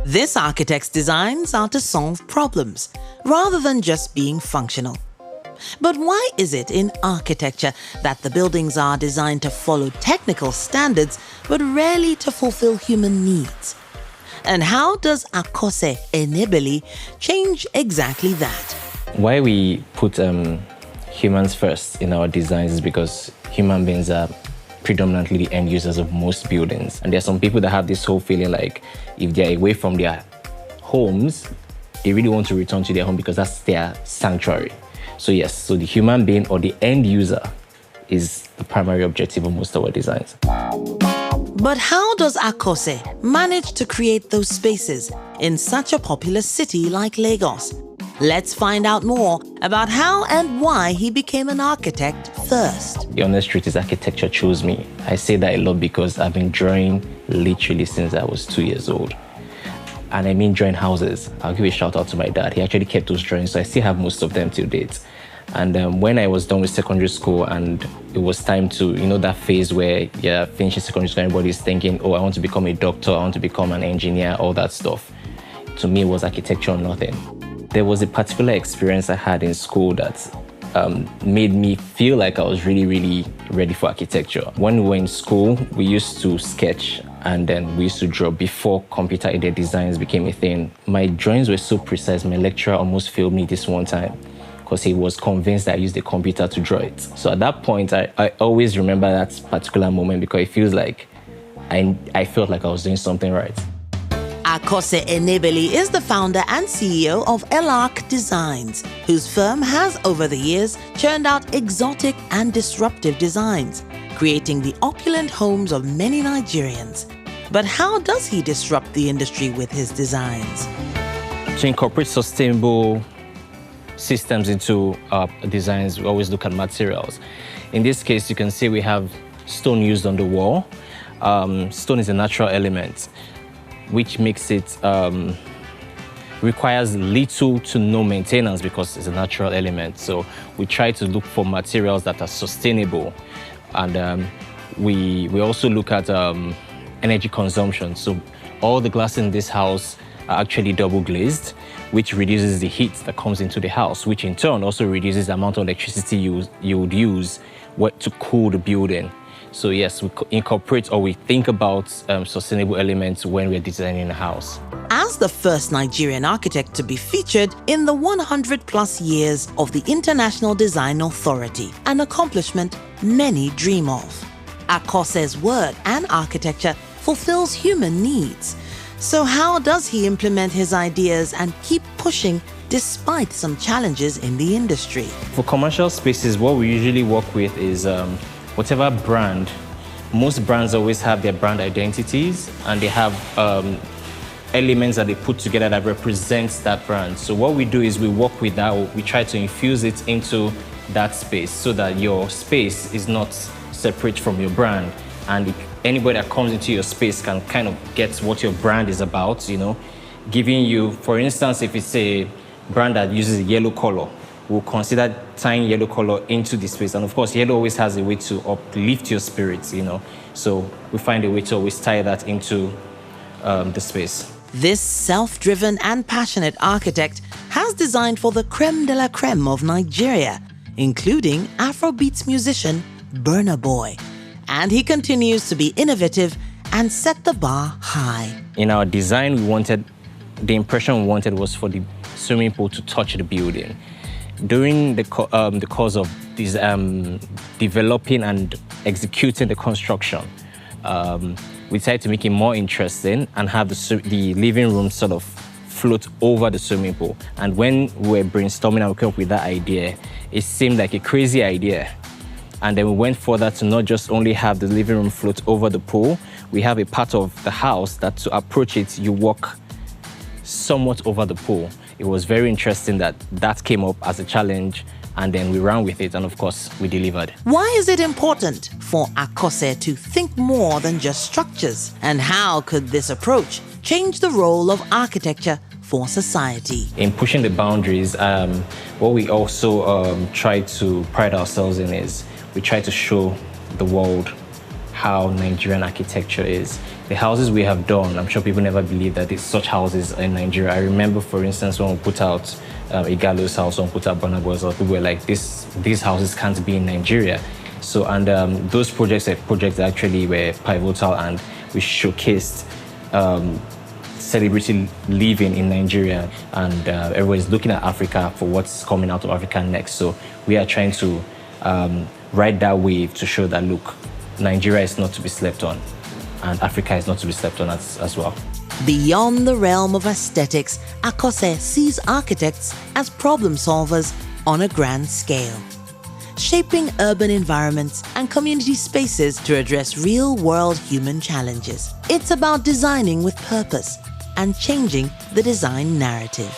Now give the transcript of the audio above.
This architect's designs are to solve problems, rather than just being functional. But why is it in architecture that the buildings are designed to follow technical standards, but rarely to fulfill human needs? And how does Akose Enebeli change exactly that? Why we put humans first in our designs is because human beings are predominantly the end users of most buildings. And there are some people that have this whole feeling like if they're away from their homes, they really want to return to their home because that's their sanctuary. So yes, so the human being or the end user is the primary objective of most of our designs. But how does Akose manage to create those spaces in such a populous city like Lagos? Let's find out more about how and why he became an architect first. The honest truth is architecture chose me. I say that a lot because I've been drawing literally since I was 2 years old. And I mean drawing houses. I'll give a shout out to my dad. He actually kept those drawings, so I still have most of them till date. And when I was done with secondary school and it was time to, that phase where you're finishing secondary school, everybody's thinking, oh, I want to become a doctor, I want to become an engineer, all that stuff. To me, it was architecture or nothing. There was a particular experience I had in school that made me feel like I was really, really ready for architecture. When we were in school, we used to sketch and then we used to draw before computer-aided designs became a thing. My drawings were so precise, my lecturer almost failed me this one time because he was convinced that I used the computer to draw it. So at that point, I always remember that particular moment because it feels like I felt like I was doing something right. Akose Enebeli is the founder and CEO of LARC Designs, whose firm has over the years churned out exotic and disruptive designs, creating the opulent homes of many Nigerians. But how does he disrupt the industry with his designs? To incorporate sustainable systems into designs, we always look at materials. In this case, you can see we have stone used on the wall. Stone is a natural element, which makes it requires little to no maintenance because it's a natural element. So we try to look for materials that are sustainable. And we also look at energy consumption. So all the glass in this house are actually double glazed, which reduces the heat that comes into the house, which in turn also reduces the amount of electricity you would use to cool the building. So yes, we incorporate or we think about sustainable elements when we're designing a house. As the first Nigerian architect to be featured in the 100+ years of the International Design Authority, an accomplishment many dream of, Akose's work and architecture fulfills human needs. So how does he implement his ideas and keep pushing despite some challenges in the industry? For commercial spaces, what we usually work with is whatever brand. Most brands always have their brand identities and they have elements that they put together that represents that brand. So what we do is we work with that, we try to infuse it into that space so that your space is not separate from your brand. And anybody that comes into your space can kind of get what your brand is about, giving you, for instance, if it's a brand that uses a yellow color, we'll consider tying yellow color into the space. And of course, yellow always has a way to uplift your spirits, So we find a way to always tie that into the space. This self-driven and passionate architect has designed for the creme de la creme of Nigeria, including Afrobeats musician Burna Boy. And he continues to be innovative and set the bar high. In our design, the impression we wanted was for the swimming pool to touch the building. During the course of this, developing and executing the construction, we decided to make it more interesting and have the living room sort of float over the swimming pool. And when we were brainstorming and we came up with that idea, it seemed like a crazy idea. And then we went further to not just only have the living room float over the pool, we have a part of the house that to approach it, you walk somewhat over the pool. It was very interesting that came up as a challenge and then we ran with it and of course we delivered. Why is it important for Akose to think more than just structures? And how could this approach change the role of architecture for society? In pushing the boundaries, what we also try to pride ourselves in is we try to show the world how Nigerian architecture is. The houses we have done, I'm sure people never believe that there's such houses in Nigeria. I remember, for instance, when we put out Igalo's house, when we put out Bonabo's house, people were like, these houses can't be in Nigeria. So, and those projects actually were pivotal, and we showcased celebrity living in Nigeria, and everyone's looking at Africa for what's coming out of Africa next. So we are trying to ride that wave to show that, look, Nigeria is not to be slept on, and Africa is not to be slept on as well. Beyond the realm of aesthetics, Akose sees architects as problem solvers on a grand scale, shaping urban environments and community spaces to address real-world human challenges. It's about designing with purpose and changing the design narrative.